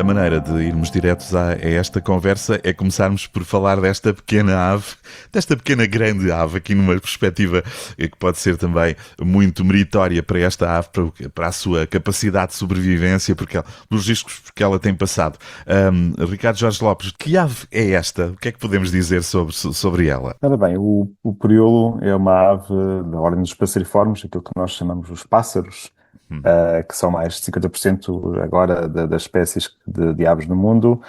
a maneira de irmos diretos a esta conversa é começarmos por falar desta pequena ave, desta pequena grande ave, aqui numa perspectiva que pode ser também muito meritória para esta ave, para a sua capacidade de sobrevivência, pelos riscos que ela tem passado. Ricardo Jorge Lopes, que ave é esta? O que é que podemos dizer sobre ela? Ora bem, o crioulo é uma ave da ordem dos passeriformes, aquilo que nós chamamos os pássaros, que são mais de 50% agora das espécies de aves no mundo,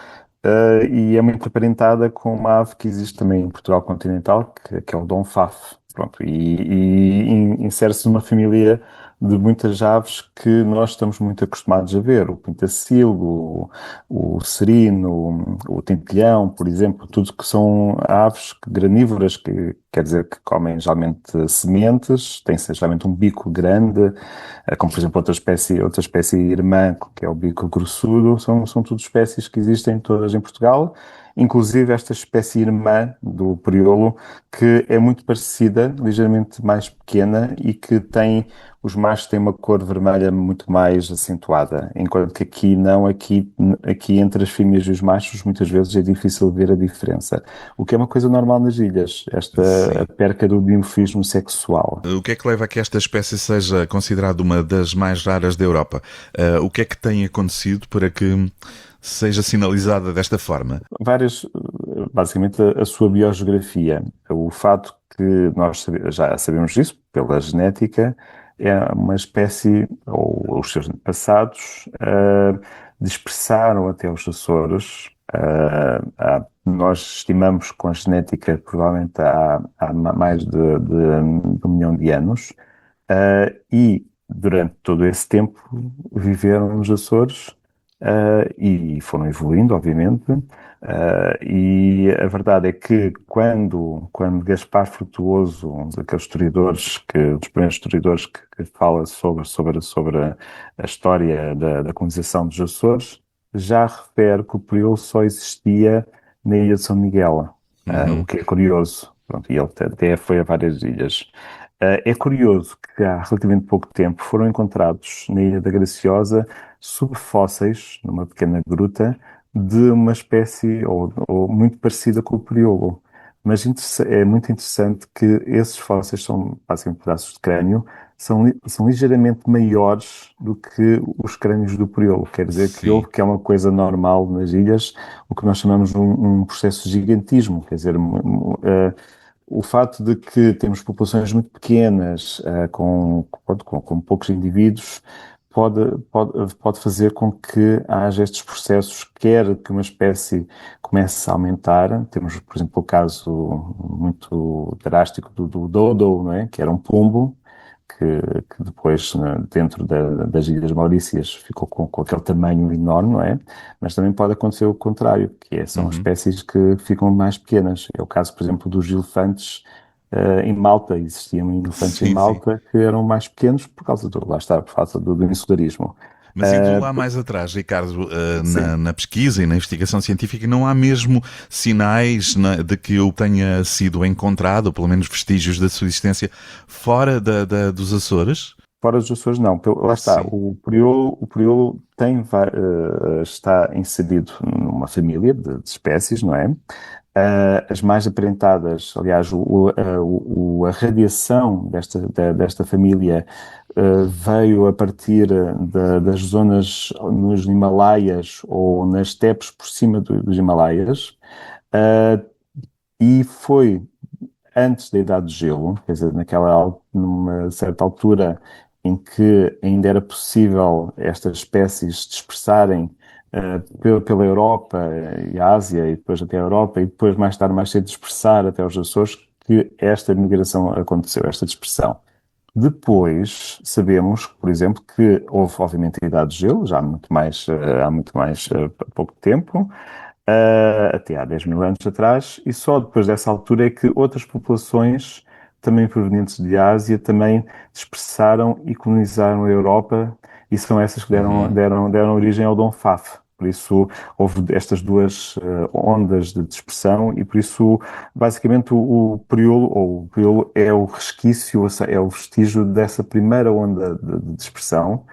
e é muito aparentada com uma ave que existe também em Portugal continental, que é o Dom Faf. Pronto, e insere-se numa família de muitas aves que nós estamos muito acostumados a ver, o pintacilgo, o serino, o tentilhão, por exemplo, tudo que são aves granívoras, que quer dizer que comem geralmente sementes, têm geralmente um bico grande, como por exemplo outra espécie irmã, que é o bico grossudo, são tudo espécies que existem todas em Portugal, inclusive esta espécie irmã do crioulo, que é muito parecida, ligeiramente mais pequena e que os machos têm uma cor vermelha muito mais acentuada, enquanto que aqui não, aqui entre as fêmeas e os machos muitas vezes é difícil ver a diferença, o que é uma coisa normal nas ilhas, Sim. a perca do dimorfismo sexual. O que é que leva a que esta espécie seja considerada uma das mais raras da Europa? O que é que tem acontecido para que seja sinalizada desta forma? Basicamente a sua biogeografia, o fato que nós já sabemos isso pela genética, é uma espécie, ou os seus passados, dispersaram até os Açores. Nós estimamos com a genética provavelmente há mais de 1 milhão de anos, e durante todo esse tempo viveram nos Açores, e foram evoluindo, obviamente. E a verdade é que quando Gaspar Frutuoso, um daqueles historiadores, dos primeiros historiadores que fala sobre a história da colonização dos Açores, já refere que o crioulo só existia na ilha de São Miguel, o Uhum. que é curioso. Pronto, e ele até foi a várias ilhas. É curioso que há relativamente pouco tempo foram encontrados na Ilha da Graciosa subfósseis, numa pequena gruta, de uma espécie ou muito parecida com o crioulo. Mas é muito interessante que esses fósseis são basicamente pedaços de crânio, são ligeiramente maiores do que os crânios do crioulo. Quer dizer Sim. que é uma coisa normal nas ilhas, o que nós chamamos de um processo de gigantismo. Quer dizer, o fato de que temos populações muito pequenas, com poucos indivíduos, pode fazer com que haja estes processos, quer que uma espécie comece a aumentar. Temos, por exemplo, o caso muito drástico do dodo, não é? Que era um pombo, que depois, dentro das Ilhas Maurícias, ficou com aquele tamanho enorme, não é? Mas também pode acontecer o contrário, são Uhum. espécies que ficam mais pequenas. É o caso, por exemplo, dos elefantes em Malta. Existiam elefantes em Sim, sim. Malta que eram mais pequenos lá está, por causa do insularismo. Mas indo Uh, lá mais atrás, Ricardo, sim. na pesquisa e na investigação científica, não há mesmo sinais de que eu tenha sido encontrado, ou pelo menos vestígios da sua existência, fora dos Açores? Fora dos Açores, não. Lá está, Sim. o crioulo está inserido numa família de espécies, não é? As mais aparentadas, aliás, a radiação desta família veio a partir das zonas nos Himalaias ou nas estepes por cima dos Himalaias, uh, e foi antes da Idade de Gelo, quer dizer, numa certa altura em que ainda era possível estas espécies dispersarem pela Europa e a Ásia, e depois até a Europa, e depois mais tarde, mais cedo, dispersar até os Açores, que esta migração aconteceu, esta dispersão. Depois, sabemos, por exemplo, que houve, obviamente, a Idade de Gelo, já há pouco tempo, até há 10 mil anos atrás, e só depois dessa altura é que outras populações, também provenientes de Ásia, também dispersaram e colonizaram a Europa, e são essas que Uhum. deram origem ao Dom Faf. Por isso, houve estas duas ondas de dispersão, e por isso, basicamente, o crioulo é o resquício, é o vestígio dessa primeira onda de dispersão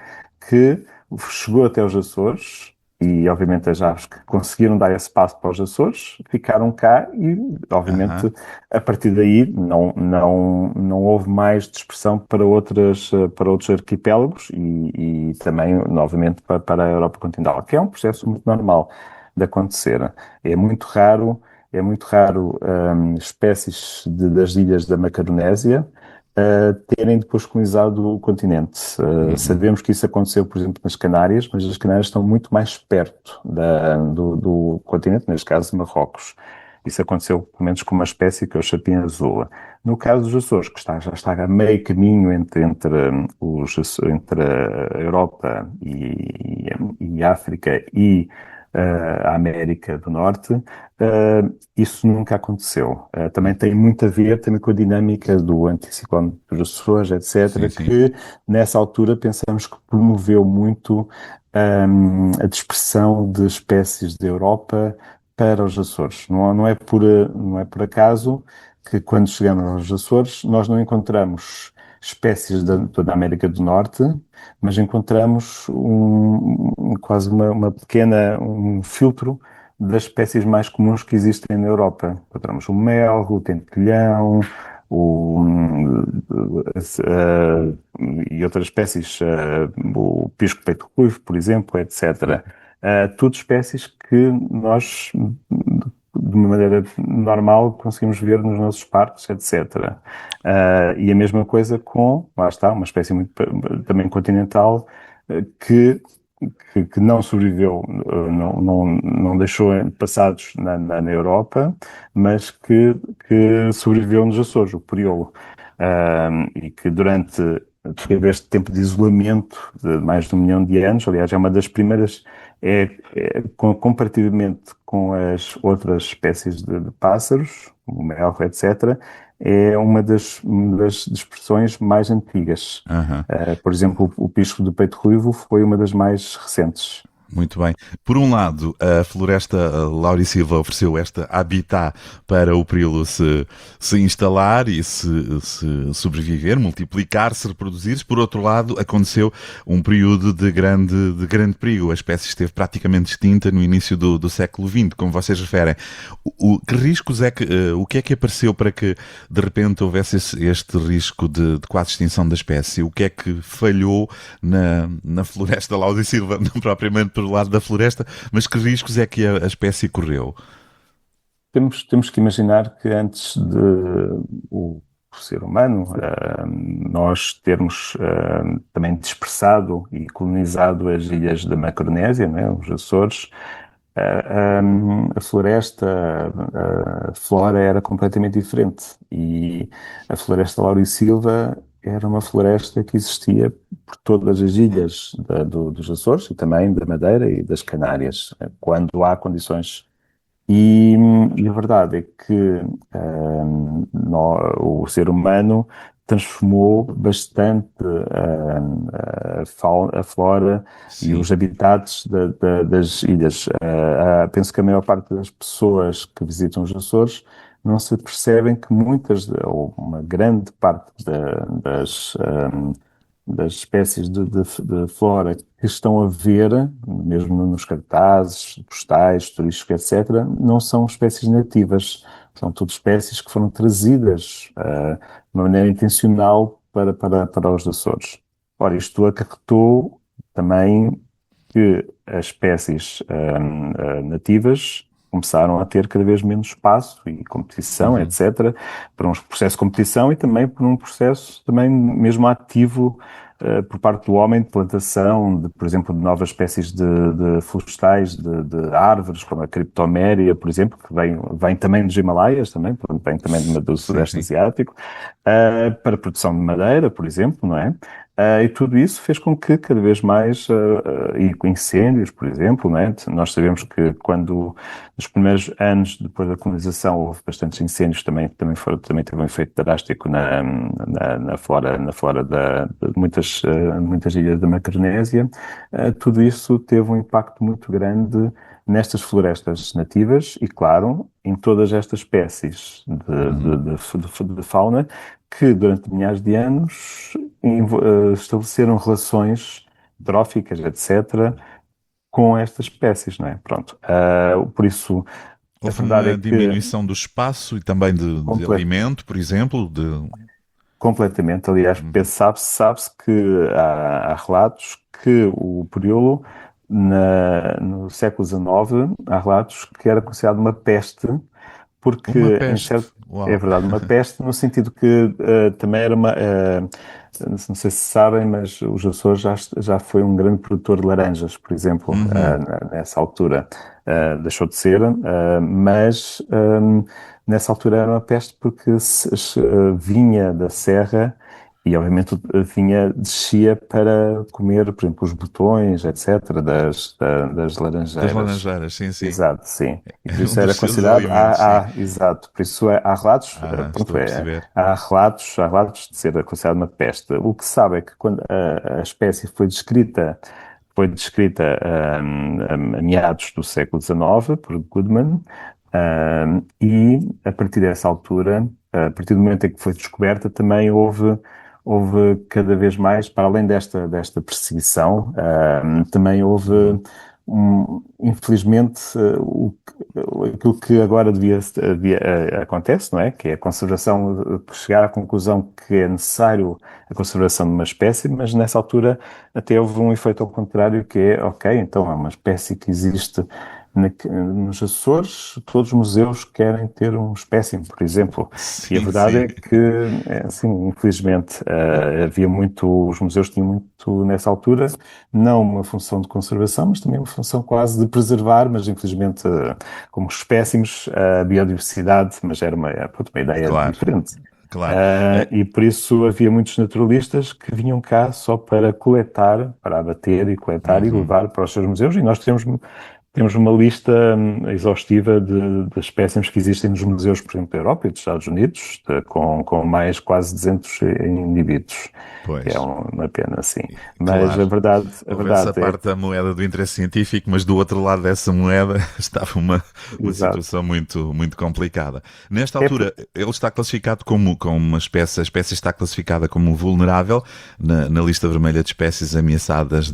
que chegou até os Açores, E, obviamente, as aves que conseguiram dar esse passo para os Açores ficaram cá e, Aham. obviamente, a partir daí não houve mais dispersão para para outros arquipélagos e também, novamente, para a Europa continental, que é um processo muito normal de acontecer. É muito raro, é muito raro, espécies das ilhas da Macaronésia, terem depois colonizado o continente. Uhum. Sabemos que isso aconteceu, por exemplo, nas Canárias, mas as Canárias estão muito mais perto do continente, neste caso Marrocos. Isso aconteceu, pelo menos, com uma espécie que é o chapim azul. No caso dos Açores, que já está a meio caminho entre a Europa e a África e a América do Norte, isso nunca aconteceu. Também tem muito a ver também com a dinâmica do anticiclone dos Açores, Sim, etc., sim. que nessa altura pensamos que promoveu muito a dispersão de espécies da Europa para os Açores. Não é por acaso que quando chegamos aos Açores nós não encontramos espécies da América do Norte, mas encontramos quase uma pequena, um filtro das espécies mais comuns que existem na Europa. Encontramos o melro, o tentelhão, o, e outras espécies, o pisco-peito ruivo, por exemplo, etc. Tudo espécies que nós, de uma maneira normal, conseguimos ver nos nossos parques, etc. E a mesma coisa com, lá está, uma espécie muito também continental, que que não sobreviveu, não deixou passados na Europa, mas que sobreviveu nos Açores, o crioulo. E que teve este tempo de isolamento de mais de 1 milhão de anos. Aliás, é uma das primeiras, comparativamente com as outras espécies de pássaros, o melro, etc., é uma das dispersões mais antigas. Aham. Por exemplo, o pisco do peito ruivo foi uma das mais recentes. Muito bem. Por um lado, a floresta Laurisilva ofereceu esta habitat para o perilo se instalar e se sobreviver, multiplicar-se, reproduzir-se. Por outro lado, aconteceu um período de grande perigo. A espécie esteve praticamente extinta no início do século XX, como vocês referem. Que riscos o que é que apareceu para que de repente houvesse este risco de quase extinção da espécie? O que é que falhou na floresta Laurisilva, não propriamente pelo lado da floresta, mas que riscos é que a espécie correu? Temos que imaginar que antes de o ser humano, nós termos também dispersado e colonizado as ilhas da Macaronésia, né, os Açores, a floresta, a flora era completamente diferente. E a floresta Laurisilva era uma floresta que existia por todas as ilhas dos Açores e também da Madeira e das Canárias, quando há condições. E a verdade é que o ser humano transformou bastante a flora e Sim. os habitats das ilhas. Penso que a maior parte das pessoas que visitam os Açores não se percebem que ou uma grande parte das espécies de flora que estão a ver, mesmo nos cartazes postais, turísticos, etc., não são espécies nativas. São tudo espécies que foram trazidas de uma maneira intencional para os Açores. Ora, isto acarretou também que as espécies nativas começaram a ter cada vez menos espaço e competição, Uhum. etc., para um processo de competição e também por um processo também mesmo ativo por parte do homem de plantação, por exemplo, de novas espécies de florestais, de árvores, como a criptoméria, por exemplo, que vem também dos Himalaias, também, vem também do Sim, Sudeste sim. Asiático, para a produção de madeira, por exemplo, não é? E tudo isso fez com que cada vez mais, e com incêndios, por exemplo, né? Nós sabemos que quando, nos primeiros anos depois da colonização, houve bastantes incêndios, também teve um efeito drástico na flora de muitas ilhas da Macaronésia. Tudo isso teve um impacto muito grande nestas florestas nativas e, claro, em todas estas espécies Uhum. de fauna que durante milhares de anos estabeleceram relações tróficas, etc., com estas espécies, não é? Pronto. Por isso, a Houve verdade é uma que diminuição do espaço e também de comple- alimento, por exemplo, de... completamente, aliás, Uhum. sabe-se que há relatos que o Priolo, no século XIX, há relatos que era considerado uma peste porque Uma em peste. certo é Uau. verdade, uma peste no sentido que também era uma não sei se sabem, mas os Açores já foi um grande produtor de laranjas, por exemplo, Uhum. nessa altura. Deixou de ser, mas nessa altura era uma peste porque vinha da serra e obviamente vinha, descia para comer, por exemplo, os botões, etc., das Das laranjeiras. laranjeiras, sim, sim. Exato, sim. E por É um isso era dos seus considerado, alimentos, sim. exato, por isso há relatos, Ah, estou pronto, a perceber. há relatos de ser considerado uma peste. O que se sabe é que quando a espécie foi descrita a meados do século XIX por Goodman, e a partir dessa altura, a partir do momento em que foi descoberta, também houve cada vez mais, para além desta perseguição, também houve Uhum. infelizmente, aquilo que agora acontece, não é? Que é a conservação, chegar à conclusão que é necessário a conservação de uma espécie, mas nessa altura até houve um efeito ao contrário, que é, ok, então é uma espécie que existe nos Açores, todos os museus querem ter um espécime, por exemplo. E a Sim, verdade sim. é que, assim, infelizmente, havia muito, os museus tinham muito, nessa altura, não uma função de conservação, mas também uma função quase de preservar, mas infelizmente, como espécimes, a biodiversidade, mas pronto, uma ideia Claro, diferente. claro. E por isso havia muitos naturalistas que vinham cá só para coletar, para abater e coletar e Uhum. levar para os seus museus, e nós temos uma lista exaustiva de espécimes que existem nos museus, por exemplo, da Europa e dos Estados Unidos, com mais quase 200 indivíduos, que é Pois. uma pena, sim. Mas Claro. a Houve essa verdade é, parte da moeda do interesse científico, mas do outro lado dessa moeda estava uma exato, situação muito, muito complicada. Nesta é, por- altura, ele está classificado como uma espécie, a espécie está classificada como vulnerável na lista vermelha de espécies ameaçadas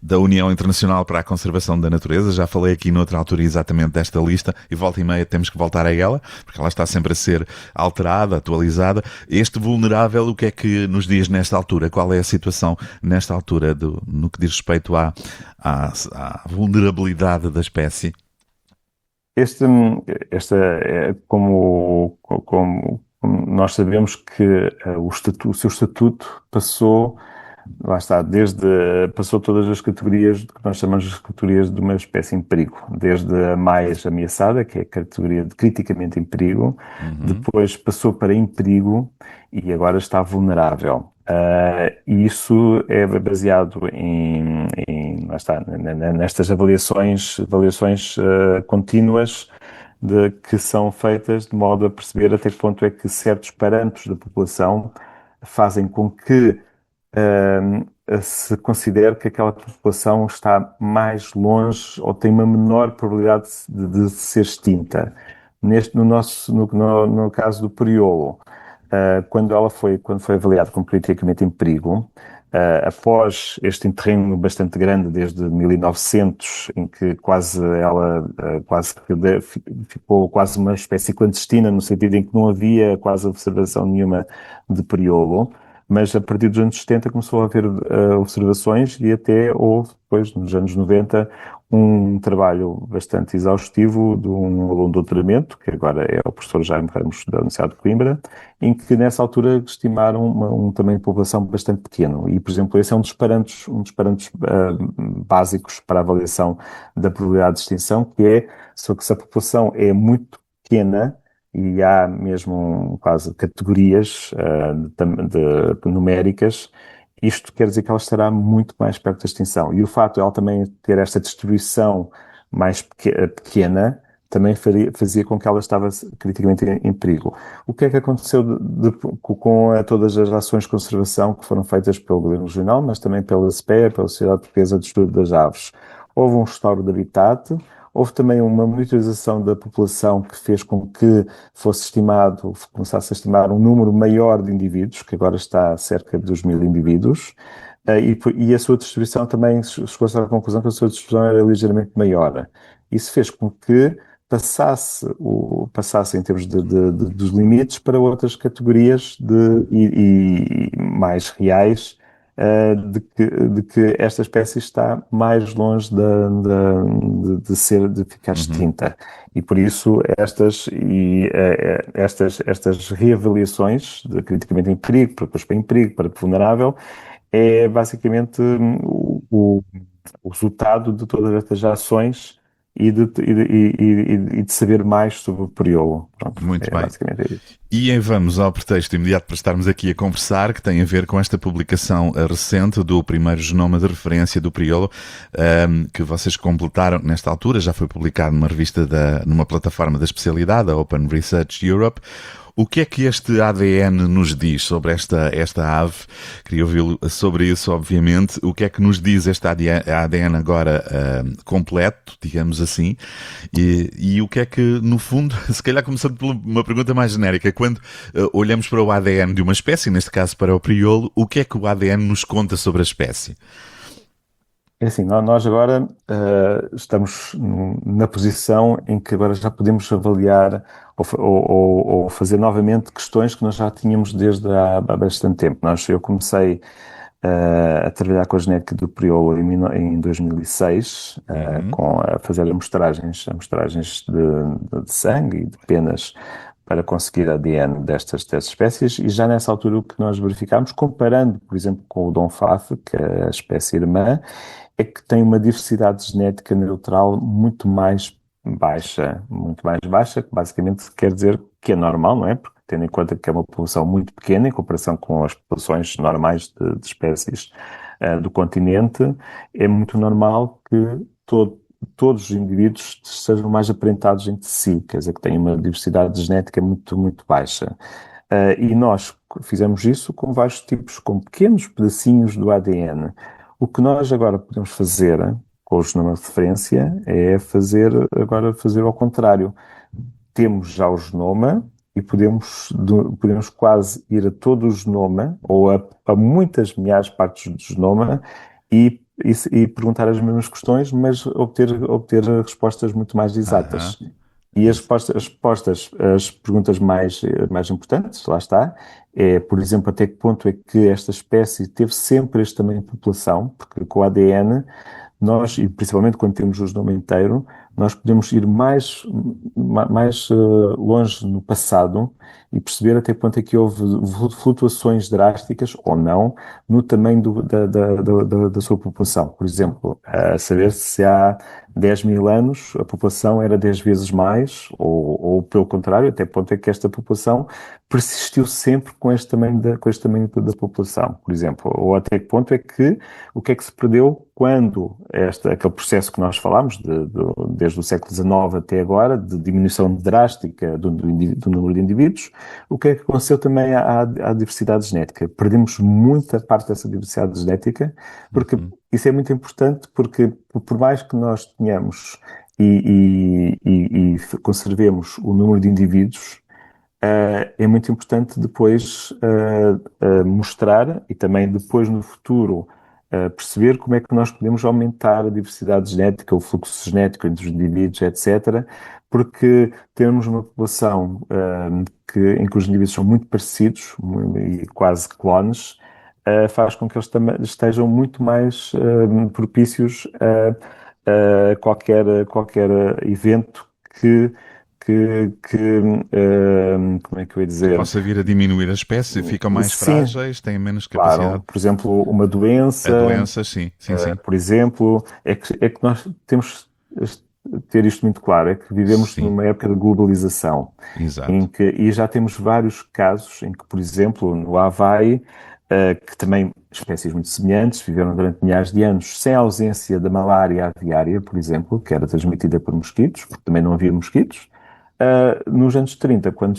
da União Internacional para a Conservação da Natureza. Já falei aqui noutra altura exatamente desta lista e volta e meia temos que voltar a ela, porque ela está sempre a ser alterada, atualizada. Este vulnerável, o que é que nos diz nesta altura? Qual é a situação nesta altura no que diz respeito à vulnerabilidade da espécie? este, esta é como nós sabemos que o seu estatuto passou. Lá está, passou todas as categorias que nós chamamos de categorias de uma espécie em perigo, desde a mais ameaçada, que é a categoria de criticamente em perigo, Uhum. depois passou para em perigo e agora está vulnerável. E isso é baseado lá está, nestas avaliações contínuas que são feitas de modo a perceber até que ponto é que certos parâmetros da população fazem com que se considera que aquela população está mais longe ou tem uma menor probabilidade de ser extinta. No caso do Priolo, quando foi avaliada como politicamente em perigo, após este interregno bastante grande desde 1900, em que quase que ficou quase uma espécie clandestina, no sentido em que não havia quase observação nenhuma de Priolo, mas a partir dos anos 70 começou a haver observações e até houve, depois, nos anos 90, um trabalho bastante exaustivo de um aluno de doutoramento, que agora é o professor Jaime Ramos da Universidade de Coimbra, em que nessa altura estimaram um tamanho de população bastante pequeno. E, por exemplo, esse é um dos parâmetros básicos para a avaliação da probabilidade de extinção, que é se a população é muito pequena, e há mesmo quase categorias numéricas, isto quer dizer que ela estará muito mais perto da extinção. E o facto de ela também ter esta distribuição mais pequena também fazia com que ela estava criticamente em perigo. O que é que aconteceu com todas as ações de conservação que foram feitas pelo Governo Regional, mas também pela SPEA, pela Sociedade Portuguesa de Estudo das Aves? Houve um restauro de habitat, houve também uma monitorização da população que fez com que começasse a estimar um número maior de indivíduos, que agora está a cerca de 2.000 indivíduos, e a sua distribuição também chegou-se à conclusão que a sua distribuição era ligeiramente maior. Isso fez com que passasse em termos dos limites para outras categorias e mais reais, de que esta espécie está mais longe de ficar Uhum. extinta. E por isso estas reavaliações de criticamente em perigo, para depois para em perigo, para vulnerável, é basicamente o resultado de todas estas ações e de saber mais sobre o priolo. Pronto, Muito é bem. basicamente isso. E aí vamos ao pretexto imediato para estarmos aqui a conversar, que tem a ver com esta publicação recente do primeiro genoma de referência do priolo, que vocês completaram nesta altura, já foi publicado numa revista, numa plataforma da especialidade, a Open Research Europe. O que é que este ADN nos diz sobre esta ave? Queria ouvi-lo sobre isso, obviamente. O que é que nos diz este ADN agora completo, digamos assim? E o que é que, no fundo, se calhar começando por uma pergunta mais genérica, quando olhamos para o ADN de uma espécie, neste caso para o priolo, o que é que o ADN nos conta sobre a espécie? É assim, nós agora estamos na posição em que agora já podemos avaliar ou fazer novamente questões que nós já tínhamos desde há bastante tempo. Eu comecei a trabalhar com a genética do priolo em 2006, Uhum. a fazer amostragens de sangue e de penas para conseguir ADN destas espécies, e já nessa altura o que nós verificámos, comparando, por exemplo, com o Dom Faf, que é a espécie irmã, é que tem uma diversidade genética neutral muito mais baixa, que basicamente quer dizer que é normal, não é? Porque tendo em conta que é uma população muito pequena em comparação com as populações normais de espécies do continente, é muito normal que todos os indivíduos sejam mais aparentados entre si, quer dizer, que têm uma diversidade genética muito, muito baixa. E nós fizemos isso com vários tipos, com pequenos pedacinhos do ADN. O que nós agora podemos fazer com o genoma de referência é fazer ao contrário. Temos já o genoma e podemos quase ir a todo o genoma ou a muitas milhares de partes do genoma e perguntar as mesmas questões, mas obter respostas muito mais Aham. exatas. E Ex- as perguntas mais importantes, lá está, é, por exemplo, até que ponto é que esta espécie teve sempre este tamanho de população, porque com o ADN nós, e principalmente quando temos o genoma inteiro, nós podemos ir mais longe no passado e perceber até que ponto é que houve flutuações drásticas ou não no tamanho da sua população. Por exemplo, a saber se há 10 mil anos a população era 10 vezes mais, ou pelo contrário, até que ponto é que esta população persistiu sempre com este tamanho da população, por exemplo, ou até que ponto é que o que é que se perdeu quando aquele processo que nós falámos, desde o século XIX até agora, de diminuição drástica do número de indivíduos, o que é que aconteceu também à diversidade genética? Perdemos muita parte dessa diversidade genética, porque Uhum. isso é muito importante, porque por mais que nós tenhamos e conservemos o número de indivíduos, é muito importante depois mostrar e também depois no futuro perceber como é que nós podemos aumentar a diversidade genética, o fluxo genético entre os indivíduos, etc. Porque temos uma população em que os indivíduos são muito parecidos e quase clones, faz com que eles também estejam muito mais propícios a qualquer evento como é que eu ia Que dizer? possa vir a diminuir a espécie, ficam mais Sim, frágeis, têm menos claro. capacidade. Por exemplo, uma A doença, doença, sim, sim, sim. por exemplo, é que nós temos de ter isto muito claro, é que vivemos Sim, numa época de globalização, exato. e já temos vários casos em que, por exemplo, no Havaí, que também espécies muito semelhantes viveram durante milhares de anos sem a ausência da malária aviária, por exemplo, que era transmitida por mosquitos, porque também não havia mosquitos. Nos anos 30, quando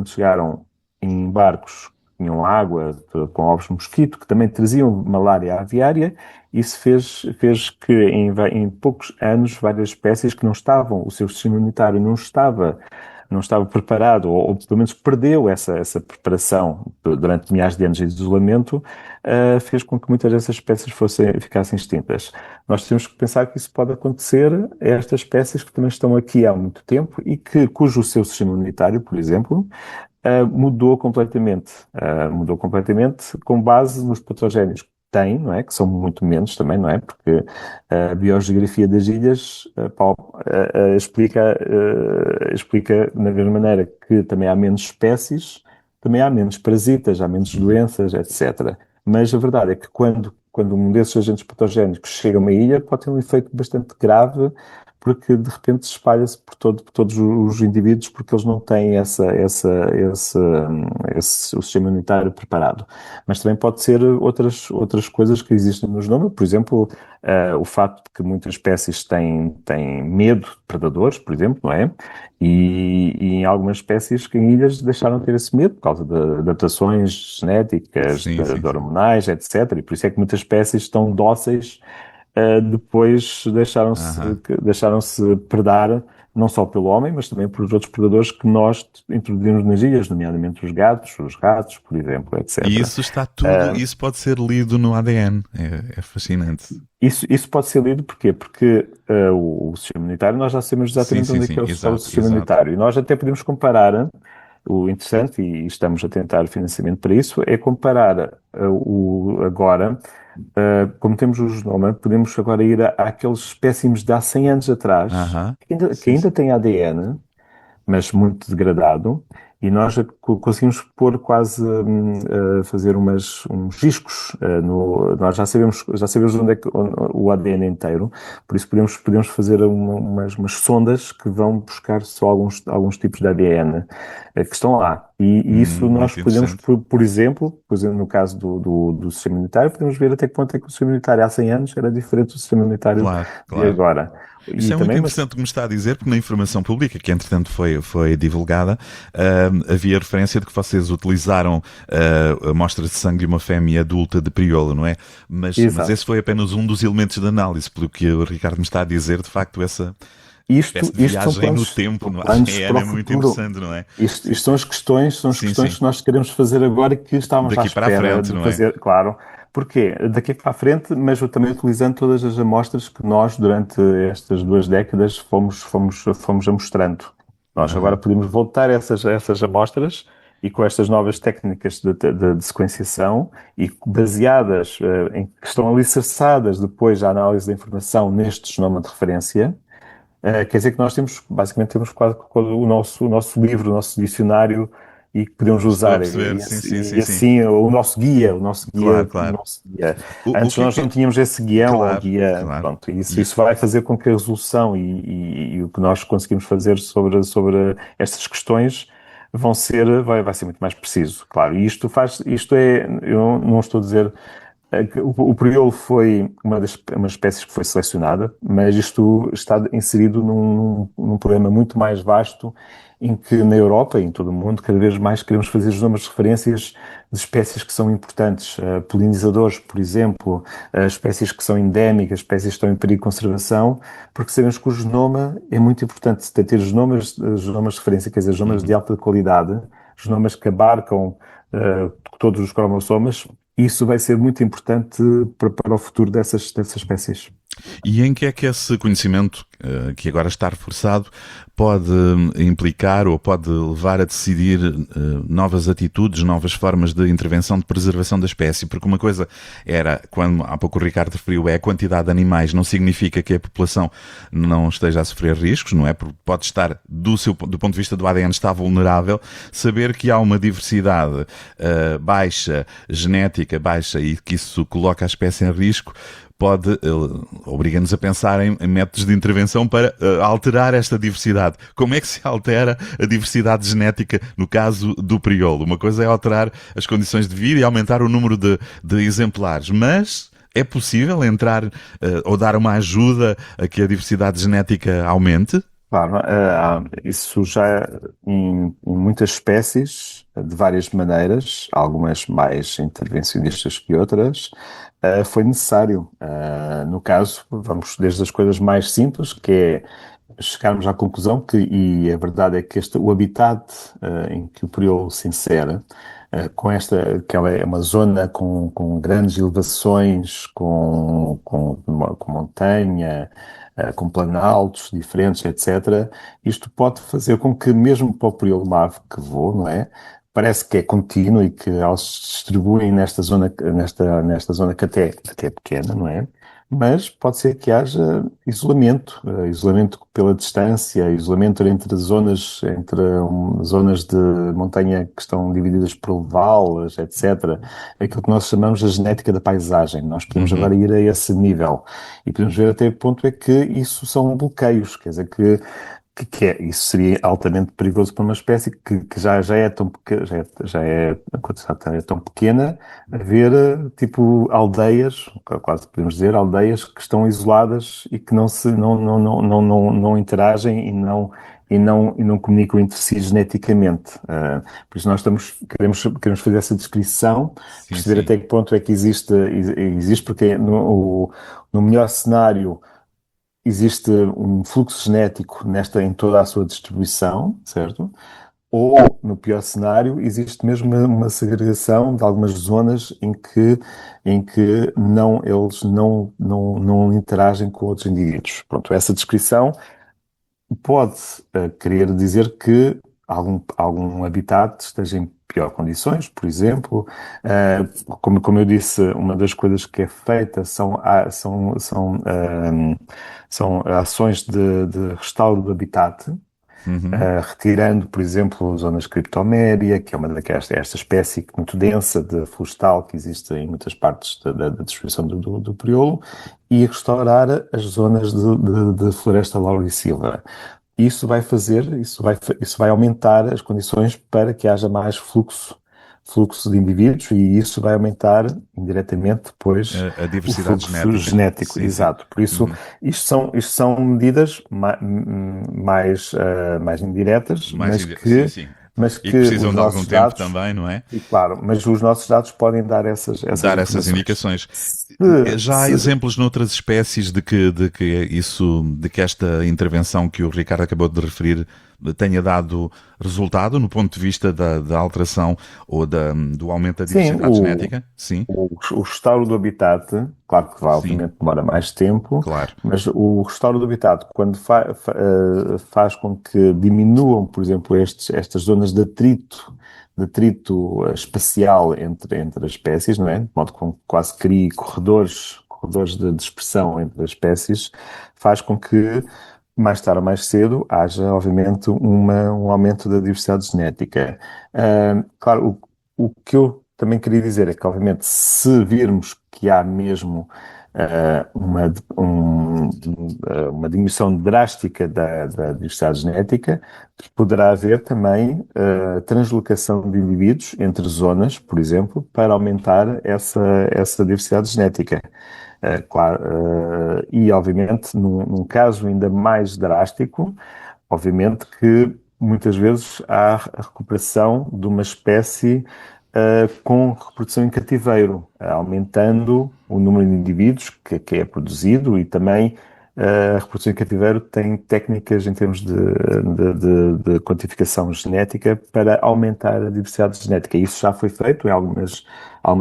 chegaram em barcos que tinham água com ovos de mosquito, que também traziam malária aviária, isso fez que em poucos anos várias espécies que não estavam, o seu sistema imunitário não estava não estava preparado, ou pelo menos perdeu essa preparação durante milhares de anos de isolamento, fez com que muitas dessas espécies ficassem extintas. Nós temos que pensar que isso pode acontecer a estas espécies que também estão aqui há muito tempo e cujo seu sistema imunitário, por exemplo, mudou completamente com base nos patogénios que tem, não é? Que são muito menos também, não é? Porque a biogeografia das ilhas explica da mesma maneira que também há menos espécies, também há menos parasitas, há menos doenças, etc. Mas a verdade é que quando um desses agentes patogénicos chega a uma ilha, pode ter um efeito bastante grave, porque de repente espalha-se por todos os indivíduos, porque eles não têm o sistema imunitário preparado. Mas também pode ser outras coisas que existem no genoma, por exemplo, o facto de que muitas espécies têm medo de predadores, por exemplo, não é? E em algumas espécies que em ilhas deixaram de ter esse medo por causa de adaptações genéticas, Sim, sim, de sim. hormonais, etc. E por isso é que muitas espécies estão dóceis, depois Aham. deixaram-se predar não só pelo homem, mas também por outros predadores que nós introduzimos nas ilhas, nomeadamente os gatos, os ratos, por exemplo, E etc. isso está tudo, Uh, isso pode ser lido no ADN. É fascinante. isso pode ser lido porquê? Porque o sistema imunitário, nós já sabemos Sim, exatamente sim, onde é sim. que está o Exato, sistema exato. imunitário. E nós até podemos comparar, o interessante, e estamos a tentar financiamento para isso, é comparar agora, como temos o genoma, podemos agora ir àqueles espécimes de há 100 anos atrás, Aham. que Sim, ainda sim. têm ADN, mas muito degradado, e nós conseguimos pôr quase fazer uns riscos. Nós já sabemos onde o ADN inteiro, por isso podemos fazer umas sondas que vão buscar só alguns tipos de ADN que estão lá. E isso nós Muito podemos, interessante. por exemplo, no caso do sistema imunitário, podemos ver até que ponto é que o sistema imunitário há 100 anos era diferente do sistema imunitário Claro, de claro. agora. Isso E é muito também, mas interessante o que me está a dizer, porque na informação pública, que entretanto foi divulgada, havia referência de que vocês utilizaram amostras de sangue de uma fêmea adulta de priolo, não é? Mas esse exato. foi apenas um dos elementos de análise, pelo que o Ricardo me está a dizer, de facto, essa espécie Isto, de isto são viagem no planos, tempo no planos para ADN o é muito futuro. interessante, não é? Isto são as Sim, questões sim. que nós queremos fazer agora e que estávamos à Daqui para a espera frente, de não é? fazer, claro. Porquê? Daqui para a frente, mas eu também utilizando todas as amostras que nós, durante estas 2 décadas, fomos amostrando. Nós agora Aham. podemos voltar a essas amostras e com estas novas técnicas de sequenciação e baseadas, que estão alicerçadas depois à análise da informação neste genoma de referência. Quer dizer que nós basicamente temos quase o nosso livro, o nosso dicionário e que podemos Estou a usar. perceber, E, sim, assim, sim, e sim, sim. assim o nosso guia, o nosso Claro, guia, o claro. nosso guia. O Antes que é nós não que. tínhamos esse guião ou Claro, guia, claro. pronto, e isso, E, isso vai fazer com que a resolução e o que nós conseguimos fazer sobre estas questões vai ser muito mais preciso, claro. E eu não estou a dizer o priolo foi uma espécie que foi selecionada, mas isto está inserido num problema muito mais vasto em que na Europa e em todo o mundo cada vez mais queremos fazer genomas de referências de espécies que são importantes, polinizadores, por exemplo, espécies que são endémicas, espécies que estão em perigo de conservação, porque sabemos que o genoma é muito importante, ter genomas de referência, quer dizer, genomas de uhum. alta qualidade, genomas que abarcam todos os cromossomas. Isso vai ser muito importante para o futuro dessas espécies. E em que é que esse conhecimento, que agora está reforçado, pode implicar ou pode levar a decidir novas atitudes, novas formas de intervenção, de preservação da espécie? Porque uma coisa era, quando há pouco o Ricardo referiu, é a quantidade de animais, não significa que a população não esteja a sofrer riscos, não é? Porque pode estar, do ponto de vista do ADN, está vulnerável. Saber que há uma diversidade baixa, genética baixa, e que isso coloca a espécie em risco, obriga-nos a pensar em métodos de intervenção para alterar esta diversidade. Como é que se altera a diversidade genética no caso do priolo? Uma coisa é alterar as condições de vida e aumentar o número de exemplares, mas é possível entrar ou dar uma ajuda a que a diversidade genética aumente? Claro, isso já em muitas espécies, de várias maneiras, algumas mais intervencionistas que outras, foi necessário. No caso, vamos desde as coisas mais simples, que é chegarmos à conclusão que, e a verdade é que o habitat em que o Priolo se insere, que ela é uma zona com grandes elevações, com montanha, com planaltos diferentes, etc., isto pode fazer com que, mesmo para o Priolo Mave que voa, não é? Parece que é contínuo e que elas se distribuem nesta zona que até é pequena, não é? Mas pode ser que haja isolamento, isolamento pela distância, isolamento entre zonas de montanha que estão divididas por valas, etc. Aquilo que nós chamamos a genética da paisagem. Nós podemos Uhum. agora ir a esse nível e podemos ver até que ponto é que isso são bloqueios, quer dizer isso seria altamente perigoso para uma espécie que já é tão pequena, a quantidade é tão pequena, haver tipo aldeias, quase podemos dizer, aldeias que estão isoladas e que não interagem e não comunicam entre si geneticamente. Por isso queremos fazer essa descrição, Sim, perceber sim. até que ponto é que existe porque no melhor cenário existe um fluxo genético em toda a sua distribuição, certo? Ou, no pior cenário, existe mesmo uma segregação de algumas zonas em que eles não interagem com outros indivíduos. Pronto, essa descrição pode querer dizer que algum habitat esteja em pior condições, por exemplo. Como eu disse, uma das coisas que é feita são ações de restauro do habitat, Uhum. retirando, por exemplo, zonas criptoméria, que é uma esta espécie muito densa de florestal que existe em muitas partes da distribuição do Priolo, e restaurar as zonas de floresta laurisilva. Isso vai aumentar as condições para que haja mais fluxo de indivíduos e isso vai aumentar indiretamente depois A o diversidade fluxo genética. genético. Sim, sim. Exato. Por isso, Uhum. isto são medidas mais indiretas, Sim, sim. mas E que que precisam os de algum nossos tempo dados, também, não é? e claro, mas os nossos dados podem dar essas Dar essas informações. indicações. Se, Já há se, exemplos noutras espécies de que esta intervenção que o Ricardo acabou de referir tenha dado resultado no ponto de vista da alteração ou do aumento da sim, diversidade genética? Sim, o restauro do habitat, claro que vai, sim, obviamente demora mais tempo, claro. mas o restauro do habitat, quando faz com que diminuam, por exemplo, estas zonas de atrito espacial entre as espécies, não é? De modo que quase crie corredores de dispersão entre as espécies, faz com que mais tarde ou mais cedo haja, obviamente, um aumento da diversidade genética. Claro, o que eu também queria dizer é que, obviamente, se virmos que há mesmo uma diminuição drástica da diversidade genética, poderá haver também translocação de indivíduos entre zonas, por exemplo, para aumentar essa diversidade genética. Claro, e obviamente, num caso ainda mais drástico, obviamente que muitas vezes há a recuperação de uma espécie com reprodução em cativeiro, aumentando o número de indivíduos que é produzido e também a reprodução em cativeiro tem técnicas em termos de quantificação genética para aumentar a diversidade genética. Isso já foi feito em algumas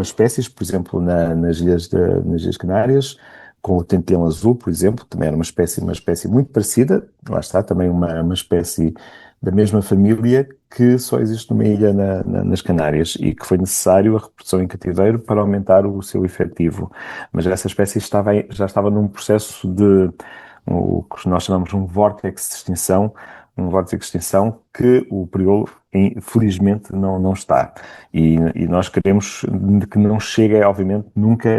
espécies, por exemplo, nas Ilhas Canárias, com o tenteão azul, por exemplo, também era uma espécie muito parecida, lá está, também uma espécie da mesma família que só existe numa ilha nas Canárias e que foi necessário a reprodução em cativeiro para aumentar o seu efetivo. Mas essa espécie já estava num processo de o que nós chamamos um vórtice de extinção que o Priolo, felizmente, não está. E nós queremos que não chegue, obviamente, nunca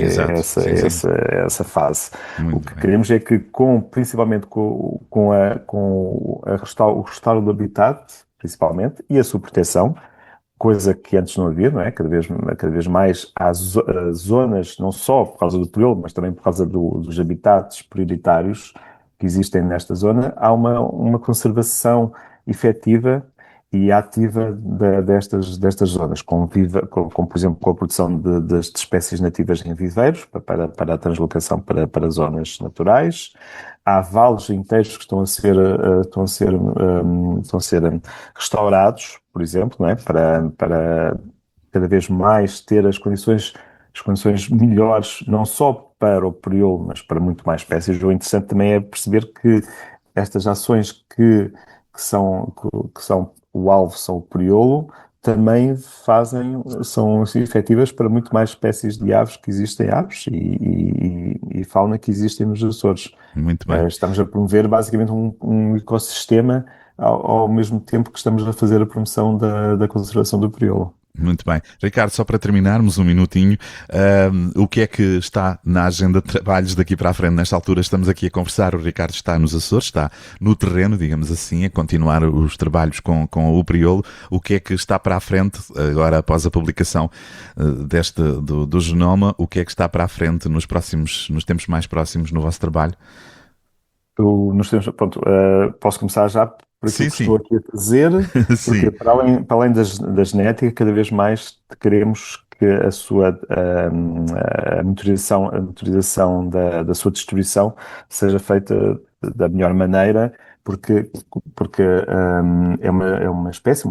Exato. Sim, sim. a essa fase. O Muito que bem. queremos é que, principalmente o restauro do habitat, principalmente, e a sua proteção, coisa que antes não havia, não é? Cada vez mais há zonas, não só por causa do período, mas também por causa dos habitats prioritários que existem nesta zona, há uma conservação efetiva e ativa destas zonas, por exemplo, com a produção de espécies nativas em viveiros, para a translocação para zonas naturais. Há vales inteiros que estão a ser restaurados, por exemplo, não é? Para cada vez mais ter as condições melhores, não só para o crioulo, mas para muito mais espécies. O interessante também é perceber que estas ações que são o alvo, são o crioulo, também são assim, efetivas para muito mais espécies de aves que existem, aves e fauna que existem nos Açores. Muito bem. Estamos a promover basicamente um ecossistema ao mesmo tempo que estamos a fazer a promoção da conservação do crioulo. Muito bem. Ricardo, só para terminarmos um minutinho, o que é que está na agenda de trabalhos daqui para a frente? Nesta altura estamos aqui a conversar, o Ricardo está nos Açores, está no terreno, digamos assim, a continuar os trabalhos com o Priolo. O que é que está para a frente, agora após a publicação do genoma, o que é que está para a frente nos tempos mais próximos no vosso trabalho? Posso começar já por aquilo que Sim. estou aqui a dizer, porque para além da genética, cada vez mais queremos que a monitorização da sua distribuição seja feita da melhor maneira, porque é uma espécie,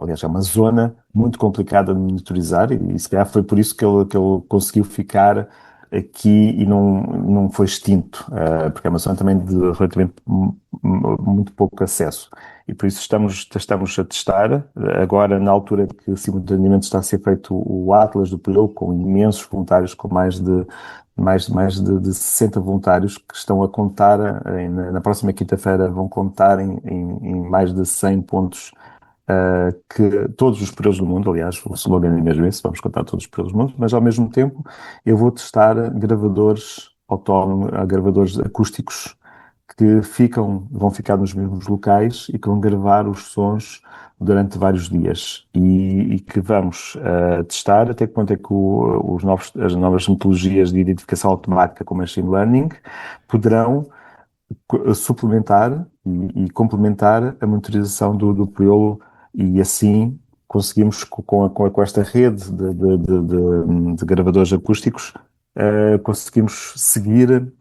aliás, é uma zona muito complicada de monitorizar e se calhar foi por isso que ele conseguiu ficar aqui e não foi extinto, porque é uma zona também de relativamente muito pouco acesso. E por isso estamos a testar, agora na altura que simultaneamente está a ser feito o Atlas do Priolo, com imensos voluntários, com mais de 60 voluntários que estão a contar, na próxima quinta-feira vão contar em mais de 100 pontos, que todos os períodos do mundo, aliás, o slogan é mesmo esse, vamos contar todos os períodos do mundo, mas ao mesmo tempo eu vou testar gravadores autónomos, gravadores acústicos que vão ficar nos mesmos locais e que vão gravar os sons durante vários dias e que vamos testar até que ponto é que as novas metodologias de identificação automática com Machine Learning poderão suplementar e complementar a monitorização do Priolo e assim conseguimos com esta rede de gravadores acústicos conseguimos seguir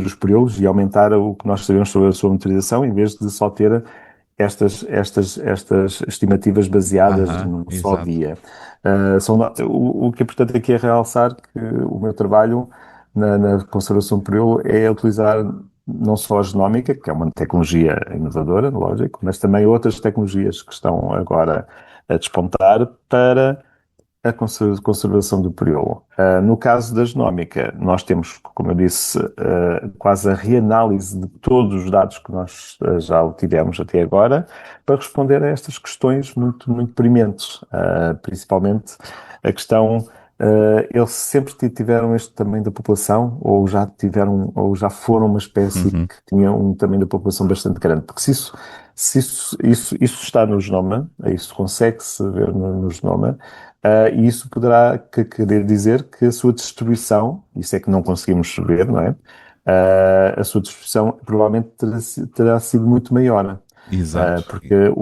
os Priolos e aumentar o que nós sabemos sobre a sua monitorização em vez de só ter estas estimativas baseadas num só dia. O que é importante aqui é realçar que o meu trabalho na conservação do Priolo é utilizar não só a genómica, que é uma tecnologia inovadora, lógico, mas também outras tecnologias que estão agora a despontar para a conservação do Priolo. No caso da genómica, nós temos, como eu disse, quase a reanálise de todos os dados que nós já obtivemos até agora para responder a estas questões muito, muito prementes, principalmente a questão. Eles sempre tiveram este tamanho da população ou já foram uma espécie que tinha um tamanho da população bastante grande, porque se isso está no genoma, isso consegue-se ver no genoma, e isso poderá querer dizer que a sua distribuição, isso é que não conseguimos ver, não é? A sua distribuição provavelmente terá sido muito maior. Exato. Porque,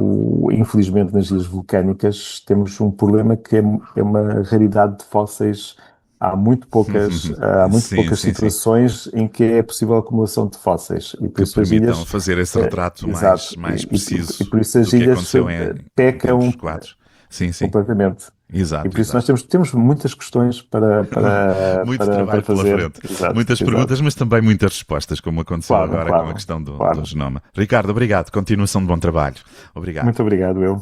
infelizmente, nas ilhas vulcânicas temos um problema que é uma raridade de fósseis. Há muito poucas situações em que é possível a acumulação de fósseis. E por isso as ilhas fazer esse retrato mais preciso e por isso as ilhas pecam Sim. completamente. Exato. E por isso nós temos muitas questões para muito trabalho para fazer. Pela frente. Exato, muitas perguntas, mas também muitas respostas, como aconteceu agora com a questão do genoma. Ricardo, obrigado. Continuação de bom trabalho. Obrigado. Muito obrigado, eu.